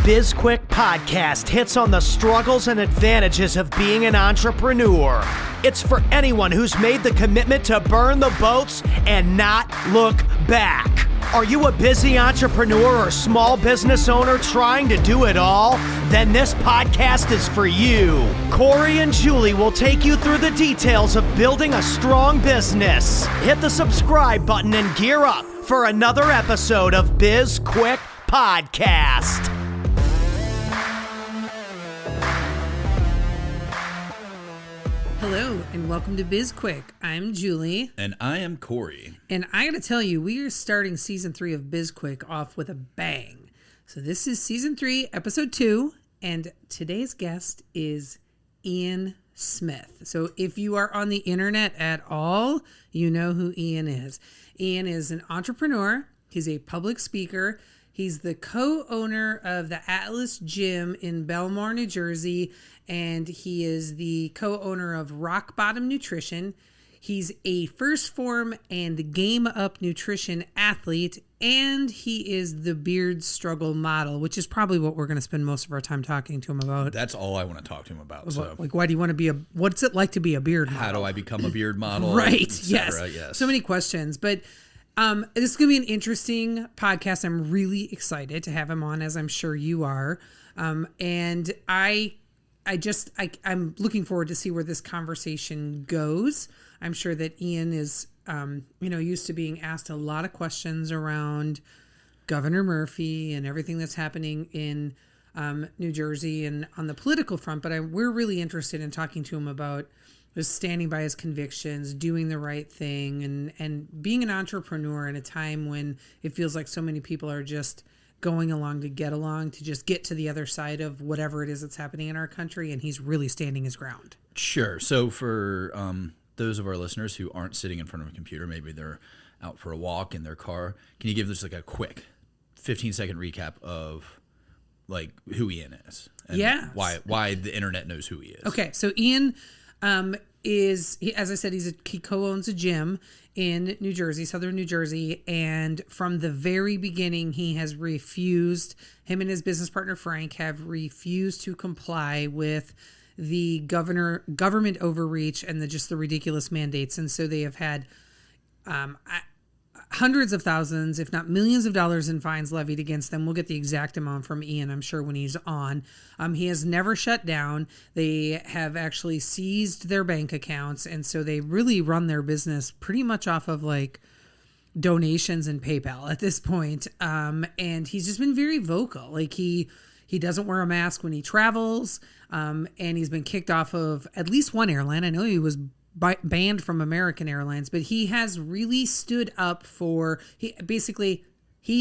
BizQuick podcast hits on the struggles and advantages of being an entrepreneur. It's for anyone who's made the commitment to burn the boats and not look back. Are you a busy entrepreneur or small business owner trying to do it all? Then this podcast is for you. Corey and Julie will take you through the details of building a strong business. Hit the subscribe button and gear up for another episode of BizQuick Podcast. Hello and welcome to BizQuick. I'm Julie. And I am Corey. And I gotta tell you, we are starting season 3 of BizQuick off with a bang. So this is season 3, episode 2, and today's guest is Ian Smith. So if you are on the internet at all, you know who Ian is. Ian is an entrepreneur. He's a public speaker. He's the co-owner of the Atlas Gym in Belmar, New Jersey, and he is the co-owner of Rock Bottom Nutrition. He's a First Form and Game Up Nutrition athlete, and he is the beard struggle model, which is probably what we're going to spend most of our time talking to him about. That's all I want to talk to him about. So, like, why do you want to be what's it like to be a beard model? How do I become a beard model? Right, yes. So many questions, but this is going to be an interesting podcast. I'm really excited to have him on, as I'm sure you are. And I'm looking forward to see where this conversation goes. I'm sure that Ian is, used to being asked a lot of questions around Governor Murphy and everything that's happening in New Jersey and on the political front. But we're really interested in talking to him about just standing by his convictions, doing the right thing, and being an entrepreneur in a time when it feels like so many people are just going along to just get to the other side of whatever it is that's happening in our country, and he's really standing his ground. Sure. So for those of our listeners who aren't sitting in front of a computer, maybe they're out for a walk in their car, can you give us like a quick 15-second recap of like who Ian is? And why the internet knows who he is. Okay, so Ian as I said, he co-owns a gym in New Jersey, southern New Jersey, and from the very beginning, him and his business partner Frank have refused to comply with the government overreach and the ridiculous mandates, and so they have had hundreds of thousands, if not millions of dollars in fines levied against them. We'll get the exact amount from Ian, I'm sure, when he's on. He has never shut down. They have actually seized their bank accounts, and so they really run their business pretty much off of like donations and PayPal at this point. And he's just been very vocal. Like he doesn't wear a mask when he travels, and he's been kicked off of at least one airline. I know he was banned from American Airlines, but he has really stood up he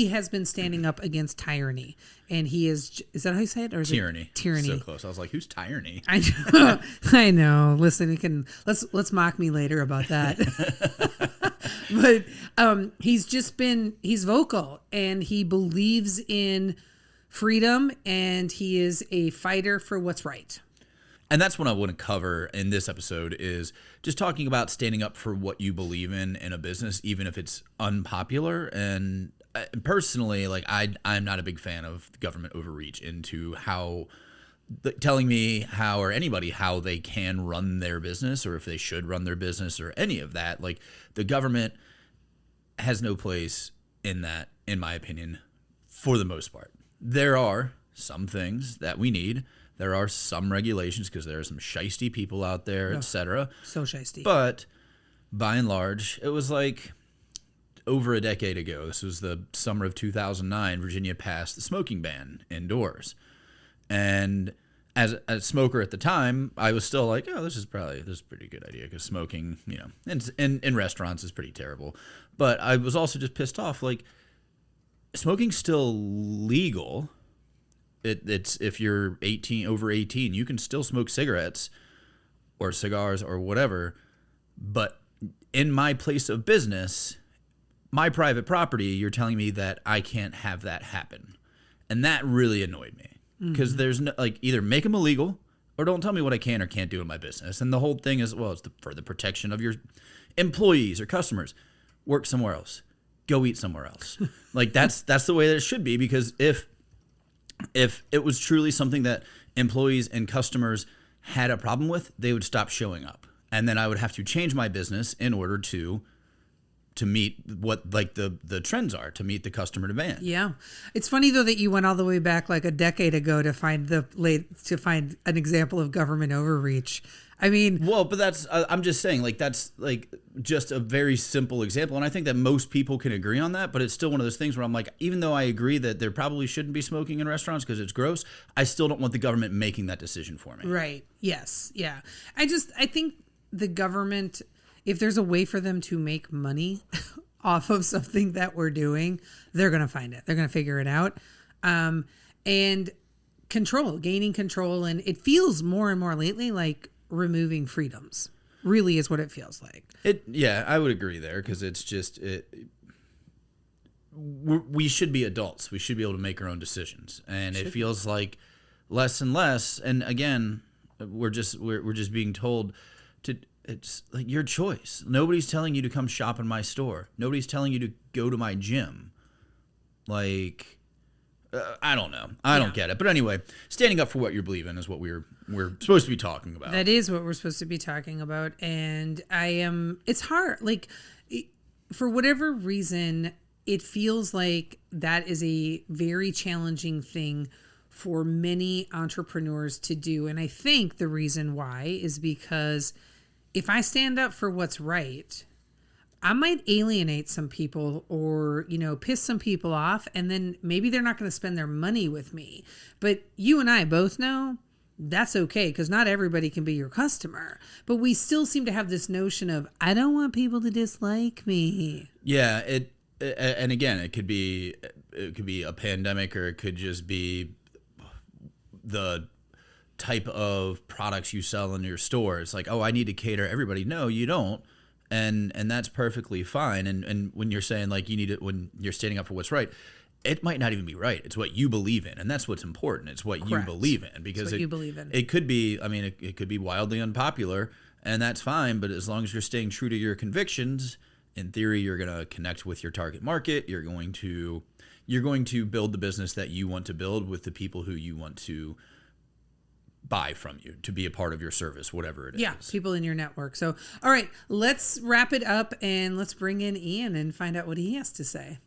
has been standing up against tyranny, and is that how you say it? Or is tyranny? Tyranny. So close. I was like, who's tyranny? I know. I know. Listen, let's mock me later about that. But he's vocal, and he believes in freedom, and he is a fighter for what's right. And that's what I want to cover in this episode, is just talking about standing up for what you believe in a business, even if it's unpopular. And personally, like I'm not a big fan of government overreach into telling me how they can run their business, or if they should run their business, or any of that. Like, the government has no place in that, in my opinion, for the most part. There are some things that we need. There are some regulations because there are some shisty people out there, etc. So shisty. But by and large, it was like over a decade ago. This was the summer of 2009. Virginia passed the smoking ban indoors. And as a smoker at the time, I was still like, oh, this is a pretty good idea, because smoking, in restaurants is pretty terrible. But I was also just pissed off. Like, smoking's still legal. It's if you're over 18, you can still smoke cigarettes or cigars or whatever. But in my place of business, my private property, you're telling me that I can't have that happen. And that really annoyed me, because there's no, like, either make them illegal or don't tell me what I can or can't do in my business. And the whole thing is, well, it's for the protection of your employees or customers. Work somewhere else. Go eat somewhere else. Like, that's the way that it should be, because if If it was truly something that employees and customers had a problem with, they would stop showing up. And then I would have to change my business in order to meet what like the trends are, to meet the customer demand. Yeah. It's funny though that you went all the way back like a decade ago to find an example of government overreach. I mean, well, but that's I'm just saying, like, that's like just a very simple example, and I think that most people can agree on that. But it's still one of those things where I'm like, even though I agree that there probably shouldn't be smoking in restaurants because it's gross, I still don't want the government making that decision for me. Right. Yes. Yeah. I think the government, if there's a way for them to make money off of something that we're doing, they're going to find it. They're going to figure it out. And gaining control. And it feels more and more lately like removing freedoms really is what it feels like. Yeah, I would agree there, because it's just we should be adults. We should be able to make our own decisions, and it feels like less and less. And again, we're just being told to. It's like your choice. Nobody's telling you to come shop in my store. Nobody's telling you to go to my gym. Like, I don't know. I don't get it. But anyway, standing up for what you believe in is what we're supposed to be talking about. That is what we're supposed to be talking about. And it's hard. Like, for whatever reason, it feels like that is a very challenging thing for many entrepreneurs to do. And I think the reason why is because if I stand up for what's right, I might alienate some people or, piss some people off, and then maybe they're not going to spend their money with me. But you and I both know that's okay, because not everybody can be your customer. But we still seem to have this notion of, I don't want people to dislike me. Yeah, and again, it could be a pandemic, or it could just be the type of products you sell in your store. It's like, oh, I need to cater everybody. No, you don't. And that's perfectly fine. And when you're saying like you need it, when you're standing up for what's right, it might not even be right. It's what you believe in, and that's what's important. It's what Correct. You believe in, because you believe in. It could be. I mean, it could be wildly unpopular, and that's fine. But as long as you're staying true to your convictions, in theory, you're going to connect with your target market. You're going to build the business that you want to build with the people who you want to buy from you, to be a part of your service, whatever it is. Yeah, people in your network. So, all right, let's wrap it up and let's bring in Ian and find out what he has to say.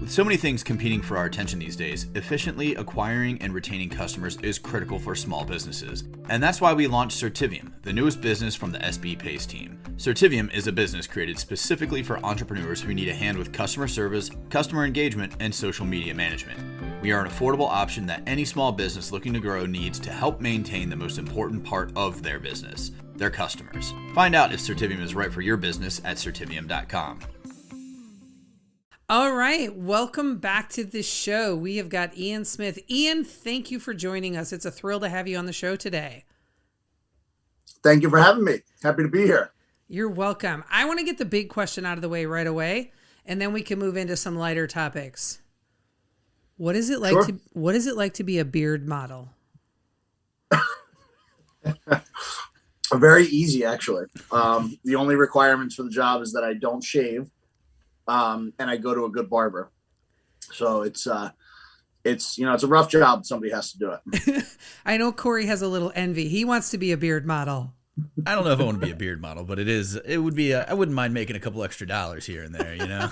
With so many things competing for our attention these days, efficiently acquiring and retaining customers is critical for small businesses. And that's why we launched Certivium, the newest business from the SB Pace team. Certivium is a business created specifically for entrepreneurs who need a hand with customer service, customer engagement, and social media management. We are an affordable option that any small business looking to grow needs to help maintain the most important part of their business, their customers. Find out if Certivium is right for your business at certivium.com. All right, welcome back to the show. We have got Ian Smith. Ian, thank you for joining us. It's a thrill to have you on the show today. Thank you for having me. Happy to be here. You're welcome. I want to get the big question out of the way right away, and then we can move into some lighter topics. What is it like Sure. what is it like to be a beard model? Very easy, actually. The only requirements for the job is that I don't shave, and I go to a good barber. So it's a rough job. Somebody has to do it. I know Corey has a little envy. He wants to be a beard model. I don't know if I want to be a beard model, but it would be, I wouldn't mind making a couple extra dollars here and there, you know?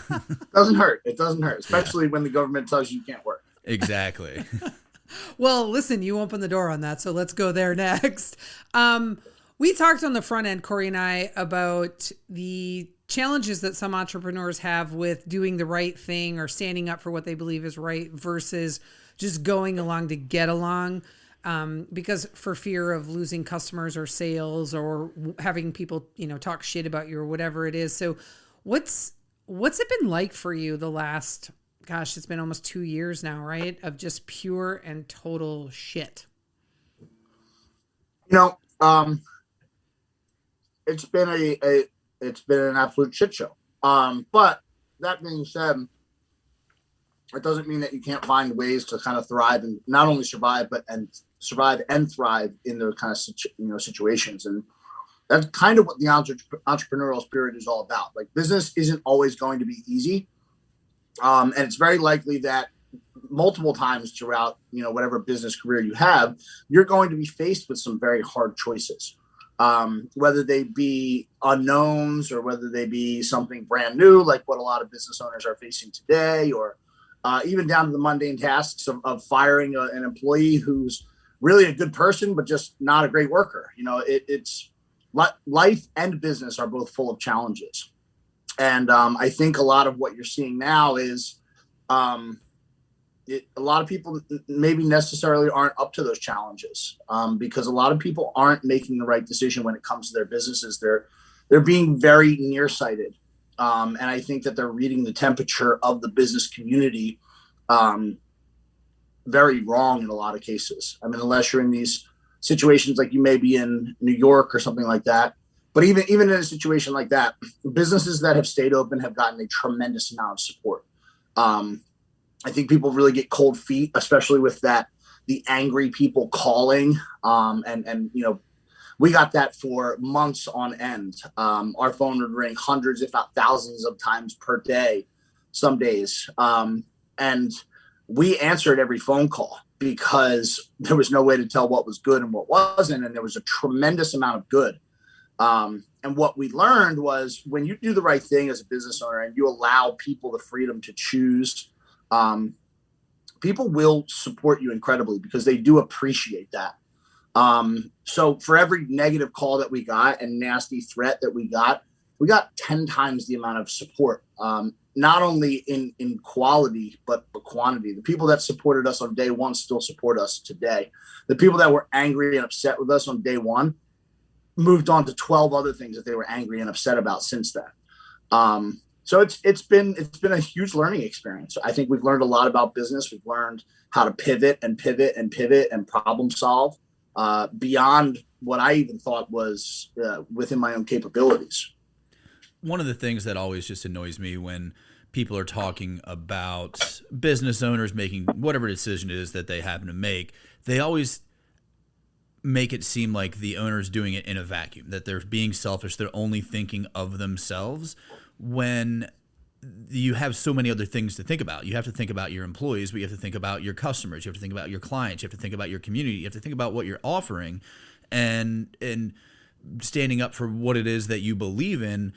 Doesn't hurt. It doesn't hurt, especially when the government tells you can't work. Exactly. Well, listen, you opened the door on that, so let's go there next. We talked on the front end, Corey and I, about the challenges that some entrepreneurs have with doing the right thing or standing up for what they believe is right versus just going along to get along. Because for fear of losing customers or sales or having people, talk shit about you or whatever it is. So what's it been like for you the last, gosh, it's been almost 2 years now, right? Of just pure and total shit. It's been it's been an absolute shit show. But that being said, it doesn't mean that you can't find ways to kind of thrive and not only survive, but survive and thrive in those kind of situations. And that's kind of what the entrepreneurial spirit is all about. Like, business isn't always going to be easy. And it's very likely that multiple times throughout, whatever business career you have, you're going to be faced with some very hard choices, whether they be unknowns or whether they be something brand new, like what a lot of business owners are facing today, or even down to the mundane tasks of firing an employee who's really a good person, but just not a great worker. It's life and business are both full of challenges. And I think a lot of what you're seeing now is a lot of people maybe necessarily aren't up to those challenges, because a lot of people aren't making the right decision when it comes to their businesses. They're being very nearsighted. And I think that they're reading the temperature of the business community very wrong in a lot of cases. I mean, unless you're in these situations like you may be in New York or something like that. But even in a situation like that, businesses that have stayed open have gotten a tremendous amount of support. I think people really get cold feet, especially with the angry people calling. And we got that for months on end. Our phone would ring hundreds, if not thousands of times per day, some days. And we answered every phone call because there was no way to tell what was good and what wasn't. And there was a tremendous amount of good. And what we learned was when you do the right thing as a business owner and you allow people the freedom to choose, people will support you incredibly because they do appreciate that. So for every negative call that we got and nasty threat that we got 10 times the amount of support, not only in quality, but quantity. The people that supported us on day one still support us today. The people that were angry and upset with us on day one moved on to 12 other things that they were angry and upset about since then. So it's been a huge learning experience. I think we've learned a lot about business. We've learned how to pivot and problem solve beyond what I even thought was within my own capabilities. One of the things that always just annoys me when people are talking about business owners making whatever decision it is that they happen to make, they always make it seem like the owner's doing it in a vacuum, that they're being selfish, they're only thinking of themselves, when you have so many other things to think about. You have to think about your employees, but you have to think about your customers, you have to think about your clients, you have to think about your community, you have to think about what you're offering, and standing up for what it is that you believe in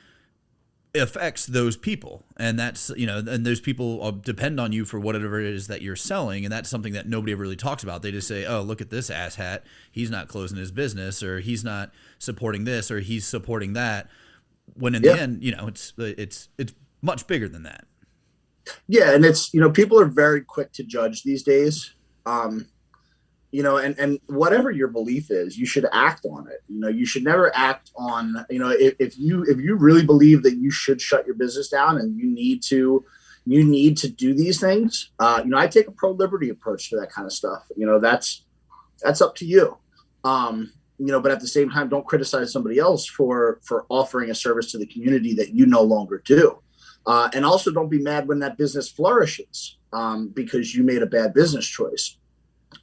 affects those people. And that's, and those people depend on you for whatever it is that you're selling. And that's something that nobody ever really talks about. They just say, oh, look at this asshat. He's not closing his business, or he's not supporting this, or he's supporting that. When in the end, it's much bigger than that. Yeah. And it's, people are very quick to judge these days. And whatever your belief is, you should act on it. You should never act on, if you really believe that you should shut your business down and you need to do these things. I take a pro-liberty approach to that kind of stuff. That's up to you. But at the same time, don't criticize somebody else for offering a service to the community that you no longer do. And also don't be mad when that business flourishes because you made a bad business choice.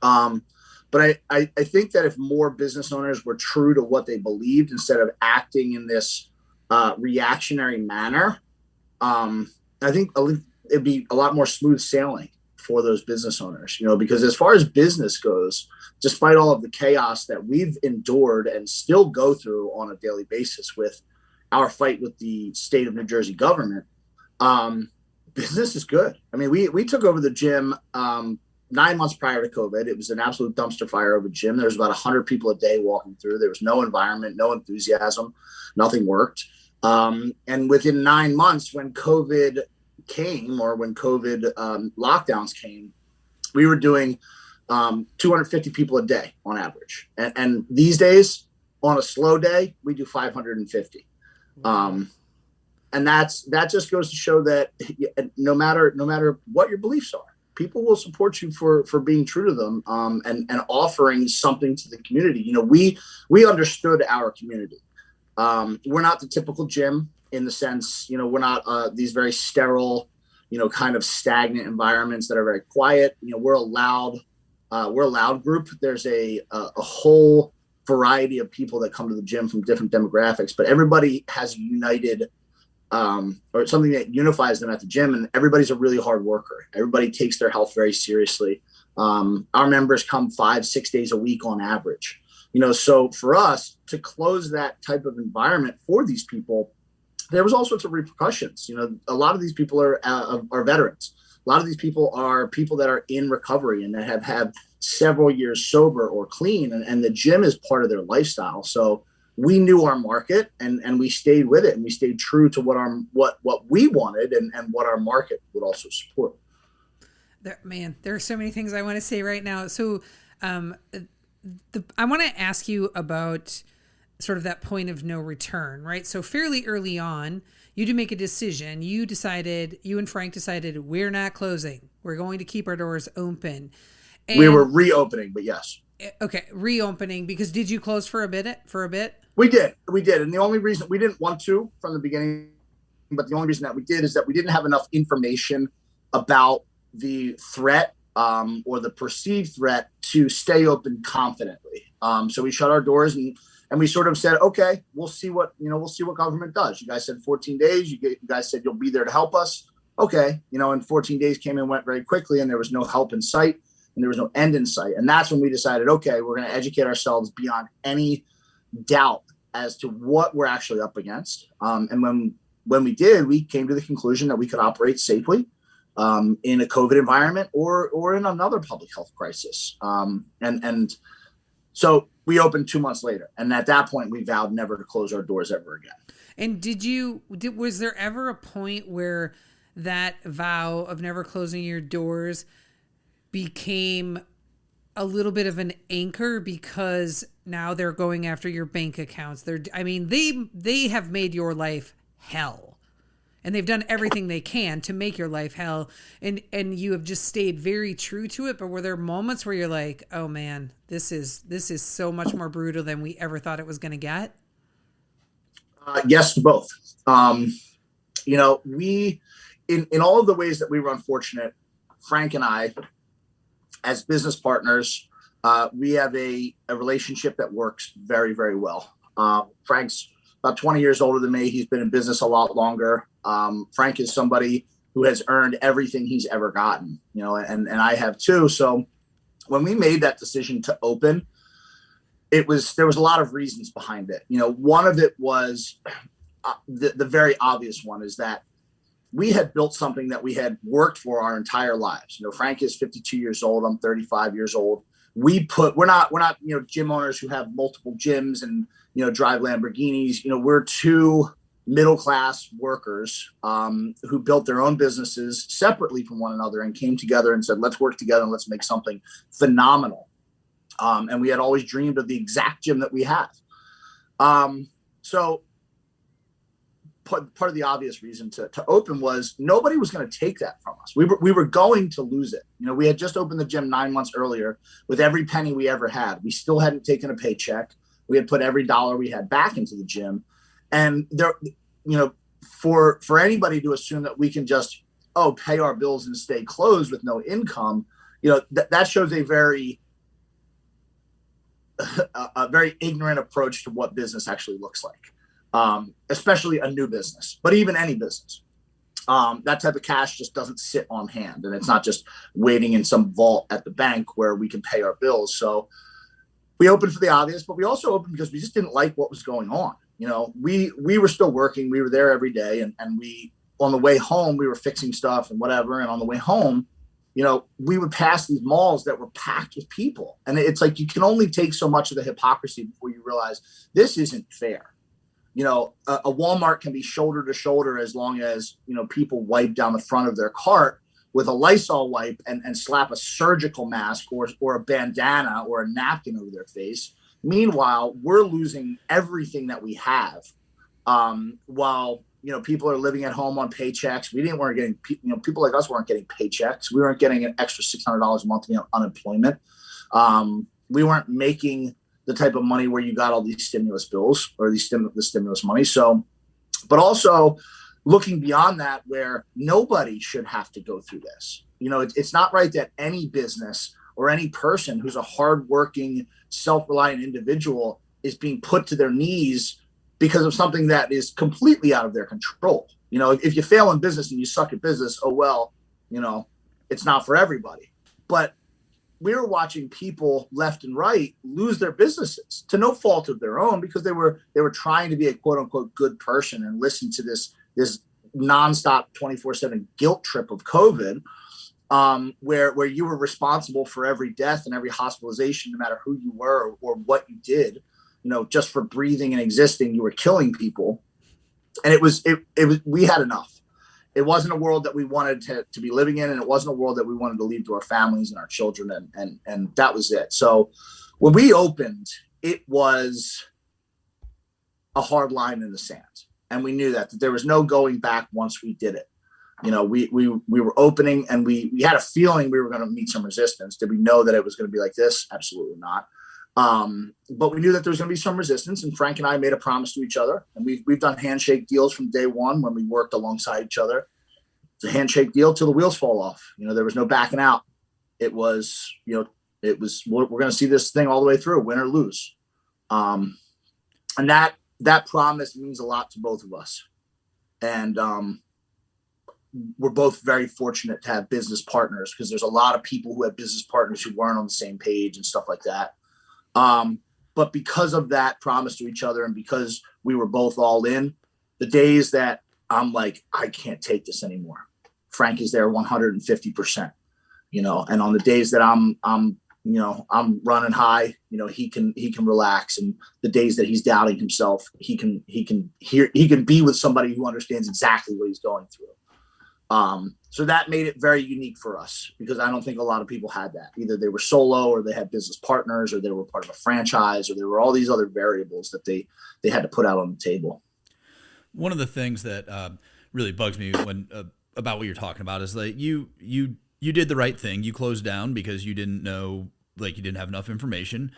But I think that if more business owners were true to what they believed instead of acting in this reactionary manner, I think it'd be a lot more smooth sailing for those business owners, because as far as business goes, despite all of the chaos that we've endured and still go through on a daily basis with our fight with the state of New Jersey government, business is good. I mean, we took over the gym 9 months prior to COVID. It was an absolute dumpster fire of a gym. There was about 100 people a day walking through. There was no environment, no enthusiasm, nothing worked. And within 9 months, when COVID came, or when COVID lockdowns came, we were doing 250 people a day on average. And these days, on a slow day, we do 550. And that just goes to show that no matter what your beliefs are, people will support you for being true to them, and offering something to the community. We understood our community. We're not the typical gym in the sense, we're not these very sterile, kind of stagnant environments that are very quiet. We're a loud group. There's a whole variety of people that come to the gym from different demographics, but everybody has a united or something that unifies them at the gym. And everybody's a really hard worker. Everybody takes their health very seriously. Our members come 5-6 days a week on average. So for us to close that type of environment for these people, there was all sorts of repercussions. A lot of these people are veterans. A lot of these people are people that are in recovery and that have had several years sober or clean, and the gym is part of their lifestyle. So we knew our market and we stayed with it, and we stayed true to what we wanted and what our market would also support. There are so many things I want to say right now. So I want to ask you about sort of that point of no return, right? So fairly early on, you do make a decision. You and Frank decided, we're not closing. We're going to keep our doors open. And we were reopening, but yes. Okay, reopening, because did you close for a bit? We did. And the only reason we didn't want to from the beginning, but the only reason that we did is that we didn't have enough information about the threat or the perceived threat to stay open confidently. So we shut our doors and we sort of said, okay, we'll see what government does. You guys said 14 days. You guys said you'll be there to help us. Okay. And 14 days came and went very quickly, and there was no help in sight and there was no end in sight. And that's when we decided, okay, we're going to educate ourselves beyond any doubt as to what we're actually up against. And when we did, we came to the conclusion that we could operate safely in a COVID environment or in another public health crisis. And so we opened 2 months later. And at that point, we vowed never to close our doors ever again. And was there ever a point where that vow of never closing your doors became a little bit of an anchor, because now they're going after your bank accounts? They have made your life hell, and they've done everything they can to make your life hell, and you have just stayed very true to it. But were there moments where you're like, oh man, this is so much more brutal than we ever thought it was going to get? Yes to both. We in all of the ways that we were unfortunate, Frank and I, as business partners, we have a relationship that works very, very well. Frank's about 20 years older than me. He's been in business a lot longer. Frank is somebody who has earned everything he's ever gotten, and I have too. So when we made that decision to open, there was a lot of reasons behind it. One of it was the very obvious one is that we had built something that we had worked for our entire lives. Frank is 52 years old. I'm 35 years old. We're not gym owners who have multiple gyms and, drive Lamborghinis. We're two middle-class workers who built their own businesses separately from one another and came together and said, let's work together and let's make something phenomenal. And we had always dreamed of the exact gym that we have. So part of the obvious reason to open was nobody was going to take that from us. We were going to lose it. We had just opened the gym 9 months earlier with every penny we ever had. We still hadn't taken a paycheck. We had put every dollar we had back into the gym. And there, for anybody to assume that we can just, pay our bills and stay closed with no income, that shows a very ignorant approach to what business actually looks like. Especially a new business, but even any business. That type of cash just doesn't sit on hand, and it's not just waiting in some vault at the bank where we can pay our bills. So we opened for the obvious, but we also opened because we just didn't like what was going on. We were still working. We were there every day, and on the way home, we were fixing stuff and whatever. And on the way home, we would pass these malls that were packed with people. And it's like, you can only take so much of the hypocrisy before you realize this isn't fair. A Walmart can be shoulder to shoulder as long as, people wipe down the front of their cart with a Lysol wipe and slap a surgical mask or a bandana or a napkin over their face. Meanwhile, we're losing everything that we have. While, people are living at home on paychecks. Weren't getting, people like us weren't getting paychecks. We weren't getting an extra $600 a month to unemployment. We weren't making the type of money where you got all these stimulus bills or the stimulus money. So, but also looking beyond that, where nobody should have to go through this. It's not right that any business or any person who's a hardworking, self-reliant individual is being put to their knees because of something that is completely out of their control. You know, if you fail in business and you suck at business, oh, well, you know, it's not for everybody. But we were watching people left and right lose their businesses to no fault of their own, because they were trying to be a quote unquote good person and listen to this nonstop 24/7 guilt trip of COVID, where you were responsible for every death and every hospitalization, no matter who you were or what you did. You know, just for breathing and existing, you were killing people. And it was we had enough. It wasn't a world that we wanted to be living in, and it wasn't a world that we wanted to leave to our families and our children, and that was it. So when we opened, it was a hard line in the sand, and we knew that there was no going back once we did it. You know, we were opening, and we had a feeling we were going to meet some resistance. Did we know that it was going to be like this? Absolutely not. But we knew that there was going to be some resistance, and Frank and I made a promise to each other, and we've done handshake deals from day one when we worked alongside each other. It's a handshake deal till the wheels fall off. You know, there was no backing out. It was, you know, we're going to see this thing all the way through, win or lose. And that promise means a lot to both of us. And, we're both very fortunate to have business partners, because there's a lot of people who have business partners who weren't on the same page and stuff like that. But because of that promise to each other, and because we were both all in, the days that I'm like, I can't take this anymore, Frank is there 150%, you know, and on the days that I'm running high, you know, he can relax. And the days that he's doubting himself, he can be with somebody who understands exactly what he's going through. So that made it very unique for us, because I don't think a lot of people had that. Either they were solo, or they had business partners, or they were part of a franchise, or there were all these other variables that they had to put out on the table. One of the things that really bugs me when about what you're talking about is like you did the right thing. You closed down because you didn't know, like, you didn't have enough information.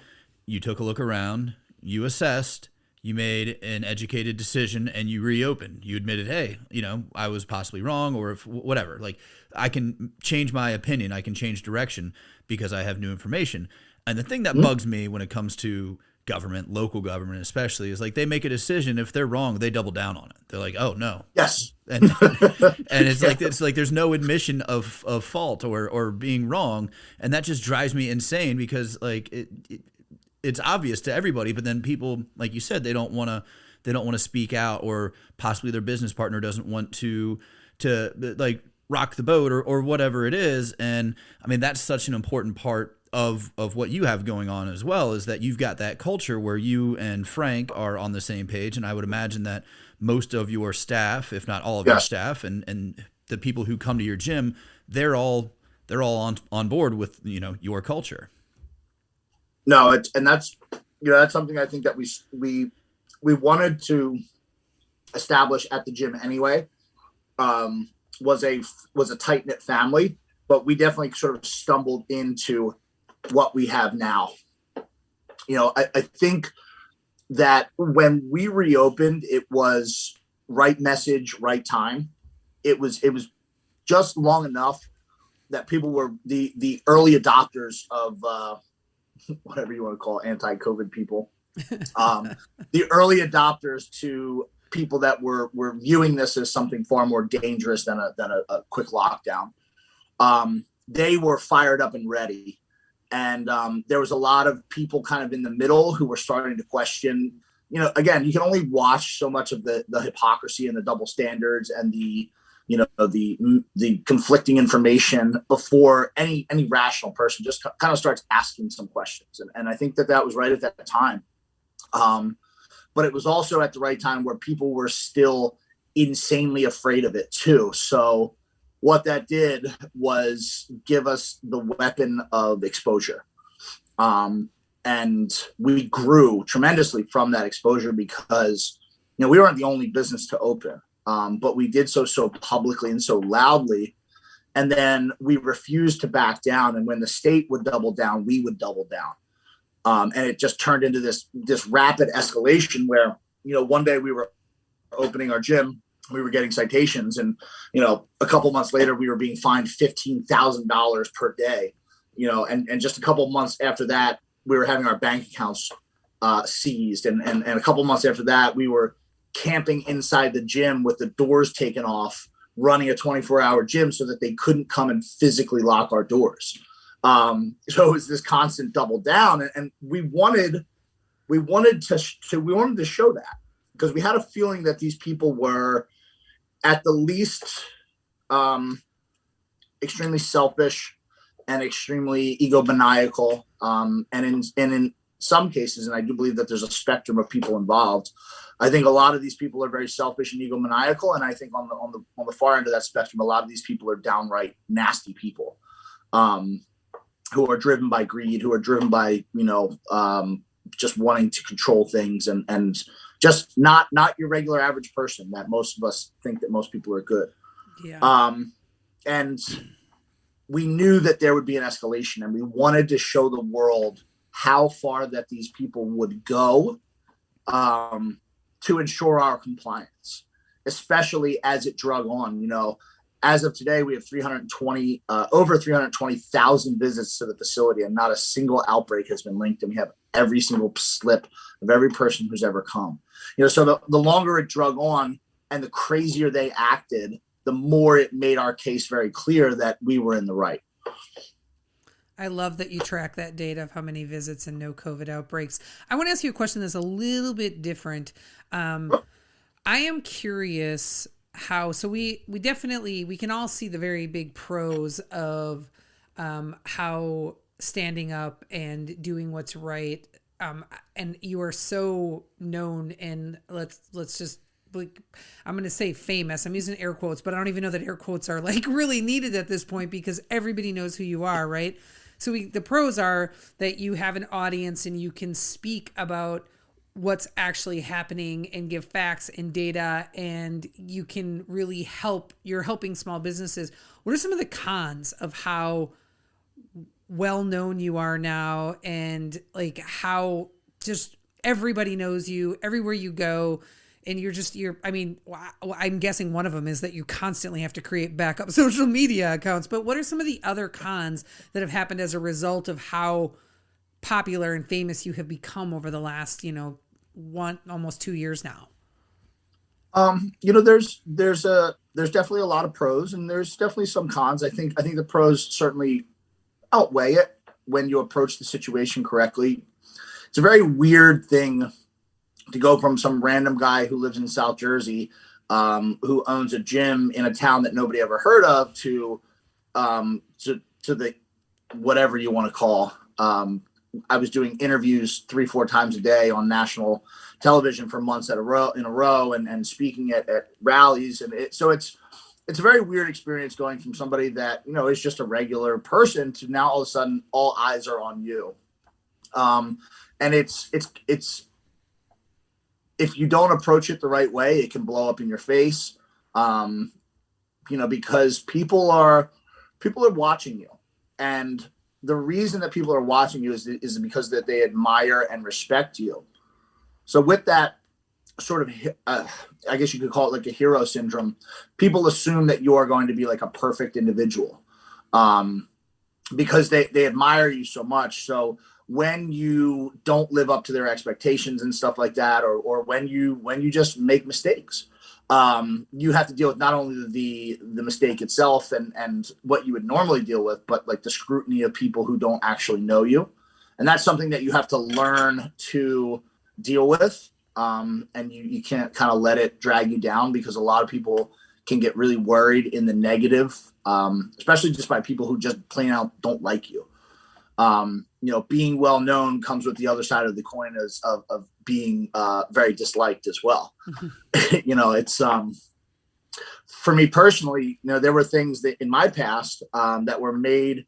You took a look around, you assessed, you made an educated decision, and you reopened. You admitted, hey, you know, I was possibly wrong, or if whatever. Like, I can change my opinion, I can change direction because I have new information. And the thing that bugs me when it comes to government, local government especially, is like they make a decision. If they're wrong, they double down on it. They're like, oh no, yes, and it's like there's no admission of fault or being wrong, and that just drives me insane, because like it's obvious to everybody, but then people, like you said, they don't want to speak out, or possibly their business partner doesn't want to like rock the boat or whatever it is. And I mean, that's such an important part of what you have going on as well, is that you've got that culture where you and Frank are on the same page. And I would imagine that most of your staff, if not all of your staff, and the people who come to your gym, they're all on board with, you know, your culture. No, that's something I think that we wanted to establish at the gym anyway. Was a tight knit family, but we definitely sort of stumbled into what we have now. You know, I think that when we reopened, it was right message, right time. It was just long enough that people were the early adopters of whatever you want to call anti-COVID people, the early adopters to people that were viewing this as something far more dangerous than a quick lockdown. They were fired up and ready. And there was a lot of people kind of in the middle who were starting to question, you know, again, you can only watch so much of the hypocrisy and the double standards and the conflicting information before any rational person just kind of starts asking some questions. And I think that was right at that time. But it was also at the right time where people were still insanely afraid of it too. So what that did was give us the weapon of exposure. And we grew tremendously from that exposure, because, you know, we weren't the only business to open. But we did so publicly and so loudly. And then we refused to back down. And when the state would double down, we would double down. And it just turned into this rapid escalation where, you know, one day we were opening our gym, we were getting citations, and, you know, a couple months later we were being fined $15,000 per day, you know, and just a couple months after that, we were having our bank accounts seized. And a couple months after that, we were camping inside the gym with the doors taken off, running a 24-hour gym so that they couldn't come and physically lock our doors. So it was this constant double down, and we wanted to show that, because we had a feeling that these people were at the least extremely selfish and extremely egomaniacal, and in some cases, and I do believe that there's a spectrum of people involved, I think a lot of these people are very selfish and egomaniacal, and I think on the far end of that spectrum, a lot of these people are downright nasty people, who are driven by greed, who are driven by just wanting to control things, and just not your regular average person that most of us think that most people are good. Yeah. And we knew that there would be an escalation, and we wanted to show the world how far that these people would go to ensure our compliance, especially as it drug on. As of today, we have over 320,000 visits to the facility, and not a single outbreak has been linked. And we have every single slip of every person who's ever come. So the longer it drug on and the crazier they acted, the more it made our case very clear that we were in the right. I love that you track that data of how many visits and no COVID outbreaks. I want to ask you a question that's a little bit different. I am curious so we can all see the very big pros of how standing up and doing what's right. And you are so known, and let's just, like, I'm going to say famous. I'm using air quotes, but I don't even know that air quotes are like really needed at this point, because everybody knows who you are, right? So the pros are that you have an audience and you can speak about what's actually happening and give facts and data, and you can really you're helping small businesses. What are some of the cons of how well known you are now, and like how just everybody knows you everywhere you go? And I'm guessing one of them is that you constantly have to create backup social media accounts. But what are some of the other cons that have happened as a result of how popular and famous you have become over the last, almost 2 years now? There's definitely a lot of pros, and there's definitely some cons. I think the pros certainly outweigh it when you approach the situation correctly. It's a very weird thing to go from some random guy who lives in South Jersey, who owns a gym in a town that nobody ever heard of, to the whatever you want to call. I was doing interviews 3-4 times a day on national television for months in a row, and speaking at rallies, and so it's a very weird experience going from somebody that is just a regular person to now all of a sudden all eyes are on you, and it's if you don't approach it the right way, it can blow up in your face, because people are watching you, and the reason that people are watching you is because that they admire and respect you. So with that sort of, I guess you could call it like a hero syndrome, people assume that you are going to be like a perfect individual, because they admire you so much. So when you don't live up to their expectations and stuff like that, or when you just make mistakes, you have to deal with not only the mistake itself and what you would normally deal with, but like the scrutiny of people who don't actually know you. And that's something that you have to learn to deal with. And you can't kind of let it drag you down, because a lot of people can get really worried in the negative, especially just by people who just plain out don't like you. Being well known comes with the other side of the coin of being very disliked as well. It's for me personally, there were things that in my past that were made,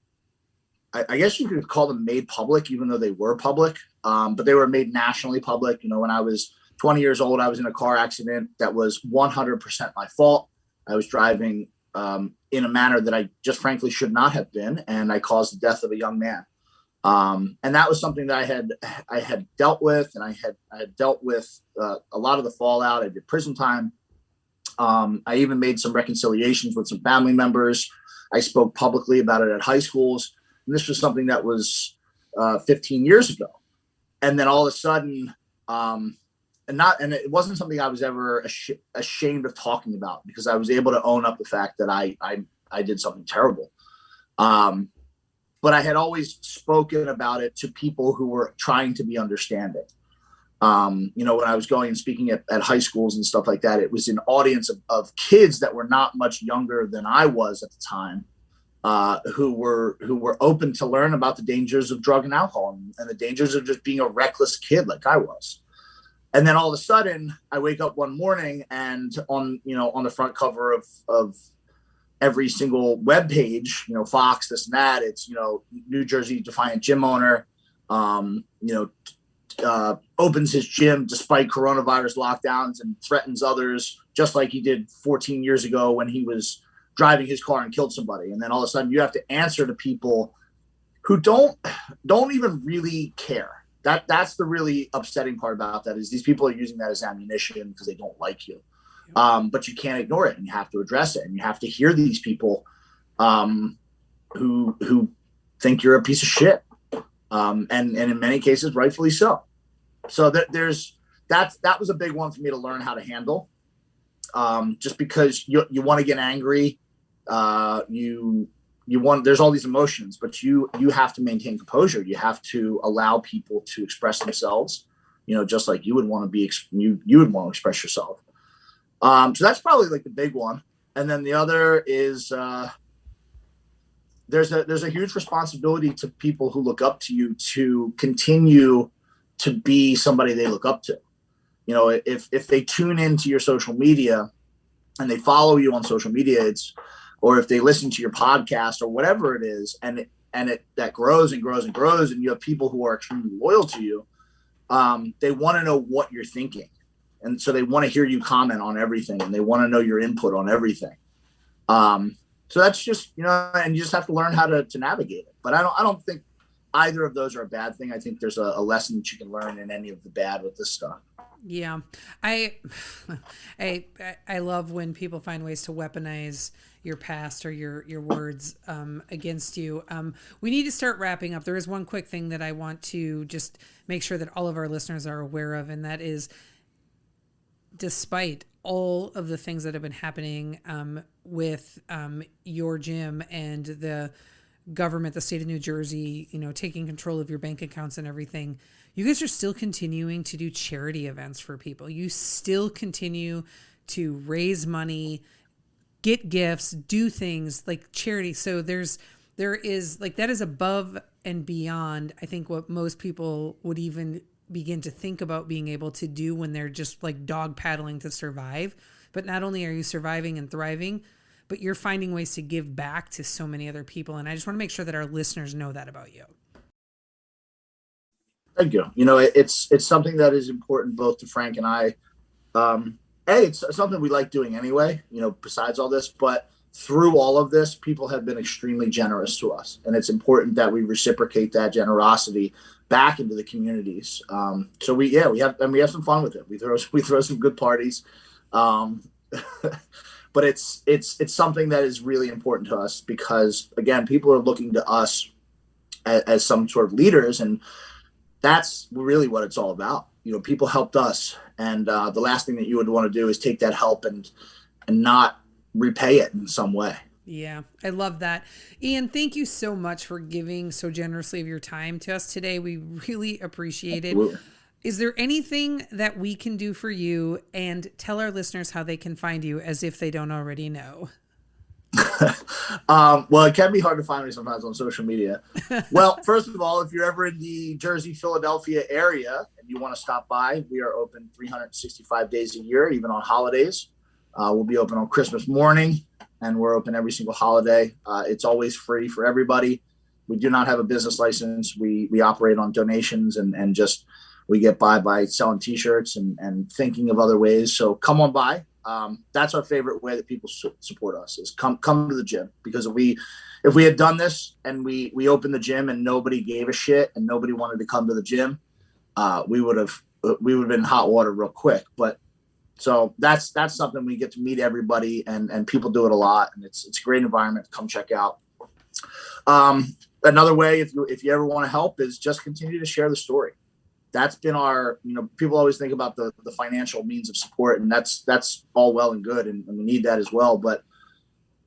I guess you could call them made public, even though they were public, but they were made nationally public. When I was 20 years old, I was in a car accident that was 100% my fault. I was driving in a manner that I just frankly should not have been, and I caused the death of a young man. And that was something that I had dealt with, and I had dealt with a lot of the fallout. I did prison time. I even made some reconciliations with some family members. I spoke publicly about it at high schools. And this was something that was 15 years ago. And then all of a sudden, and it wasn't something I was ever ashamed of talking about, because I was able to own up the fact that I did something terrible. But I had always spoken about it to people who were trying to be understanding. When I was going and speaking at high schools and stuff like that, it was an audience of kids that were not much younger than I was at the time, who were open to learn about the dangers of drug and alcohol and the dangers of just being a reckless kid like I was. And then all of a sudden I wake up one morning and on the front cover of every single web page, Fox, this and that, it's, New Jersey defiant gym owner, opens his gym despite coronavirus lockdowns and threatens others, just like he did 14 years ago when he was driving his car and killed somebody. And then all of a sudden you have to answer to people who don't even really care. That's the really upsetting part about that, is these people are using that as ammunition because they don't like you. But you can't ignore it, and you have to address it, and you have to hear these people who think you're a piece of shit. And in many cases, rightfully so. So that was a big one for me to learn how to handle. Just because you want to get angry, there's all these emotions, but you have to maintain composure. You have to allow people to express themselves, just like you would want to express yourself. So that's probably like the big one. And then the other is, there's a huge responsibility to people who look up to you to continue to be somebody they look up to. If they tune into your social media and they follow you on social media, or if they listen to your podcast or whatever it is, and that grows and grows and grows, and you have people who are extremely loyal to you, they want to know what you're thinking. And so they want to hear you comment on everything, and they want to know your input on everything. So that's just, and you just have to learn how to navigate it. But I don't think either of those are a bad thing. I think there's a lesson that you can learn in any of the bad with this stuff. Yeah. I love when people find ways to weaponize your past or your words against you. We need to start wrapping up. There is one quick thing that I want to just make sure that all of our listeners are aware of, and that is, despite all of the things that have been happening with your gym and the government, the state of New Jersey, taking control of your bank accounts and everything, you guys are still continuing to do charity events for people. You still continue to raise money, get gifts, do things like charity. So there is like, that is above and beyond, I think, what most people would even begin to think about being able to do when they're just like dog paddling to survive. But not only are you surviving and thriving, but you're finding ways to give back to so many other people. And I just want to make sure that our listeners know that about you. Thank you. It's something that is important both to Frank and I. It's something we like doing anyway, besides all this, but through all of this, people have been extremely generous to us. And it's important that we reciprocate that generosity back into the communities. So we have some fun with it. We throw some good parties. But it's something that is really important to us because, again, people are looking to us as some sort of leaders, and that's really what it's all about. People helped us, and the last thing that you would want to do is take that help and not repay it in some way. Yeah, I love that. Ian, thank you so much for giving so generously of your time to us today. We really appreciate it. Absolutely. Is there anything that we can do for you, and tell our listeners how they can find you as if they don't already know? Well, it can be hard to find me sometimes on social media. Well, first of all, if you're ever in the Jersey, Philadelphia area and you want to stop by, we are open 365 days a year, even on holidays. We'll be open on Christmas morning, and we're open every single holiday. It's always free for everybody. We do not have a business license. We operate on donations and just we get by selling T-shirts and thinking of other ways. So come on by. That's our favorite way that people support us is come to the gym, because if we had done this and we opened the gym and nobody gave a shit and nobody wanted to come to the gym, we would have been in hot water real quick. But so that's something we get to meet everybody, and people do it a lot, and it's a great environment to come check out. Another way, if you ever want to help, is just continue to share the story. that's been our, people always think about the financial means of support, and that's all well and good, and we need that as well. But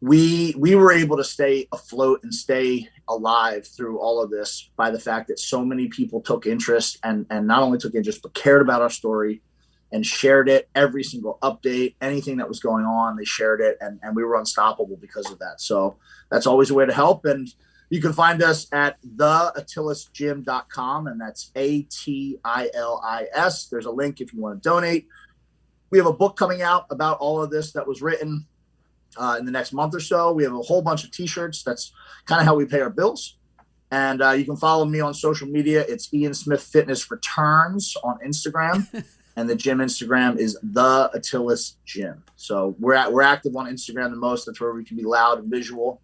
we were able to stay afloat and stay alive through all of this by the fact that so many people took interest, and not only took interest, but cared about our story and shared it. Every single update, anything that was going on, they shared it, and we were unstoppable because of that. So that's always a way to help. And you can find us at theatilisgym.com, and that's ATILIS. There's a link if you want to donate. We have a book coming out about all of this that was written in the next month or so. We have a whole bunch of t-shirts. That's kind of how we pay our bills. And you can follow me on social media. It's Ian Smith Fitness Returns on Instagram. And the gym Instagram is The Atilis Gym. So we're active on Instagram the most. That's where we can be loud and visual.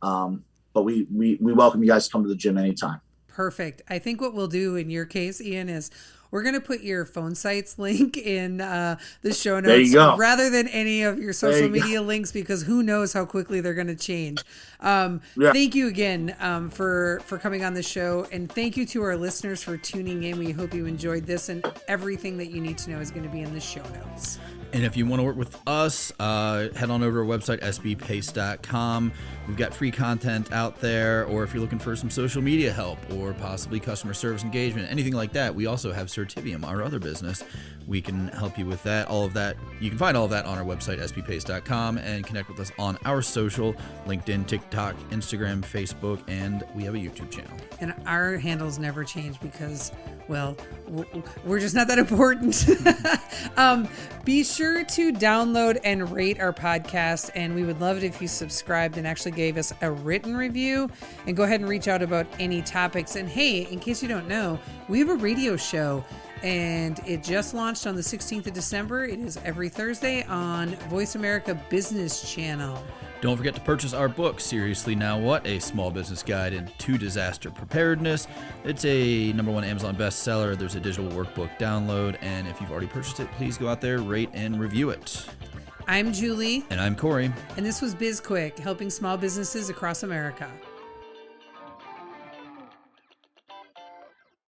But we welcome you guys to come to the gym anytime. Perfect. I think what we'll do in your case, Ian, is we're going to put your phone sites link in the show notes. There you go. Rather than any of your social media links, because who knows how quickly they're going to change. Thank you again for coming on the show. And thank you to our listeners for tuning in. We hope you enjoyed this, and everything that you need to know is going to be in the show notes. And if you want to work with us, head on over to our website, sbpace.com. We've got free content out there, or if you're looking for some social media help or possibly customer service engagement, anything like that, we also have Certivium, our other business. We can help you with that. All of that, you can find all of that on our website, sbpace.com, and connect with us on our social, LinkedIn, TikTok, Instagram, Facebook, and we have a YouTube channel. And our handles never change because, well, we're just not that important. Be sure to download and rate our podcast, and we would love it if you subscribed and actually gave us a written review, and go ahead and reach out about any topics. And hey, in case you don't know, we have a radio show, and it just launched on the 16th of December. It is every Thursday on Voice America Business Channel. Don't forget to purchase our book, Seriously Now What? A Small Business Guide into Disaster Preparedness. It's a #1 Amazon bestseller. There's a digital workbook download, and if you've already purchased it, please go out there, rate, and review it. I'm Julie. And I'm Corey. And this was Biz Quick, helping small businesses across America.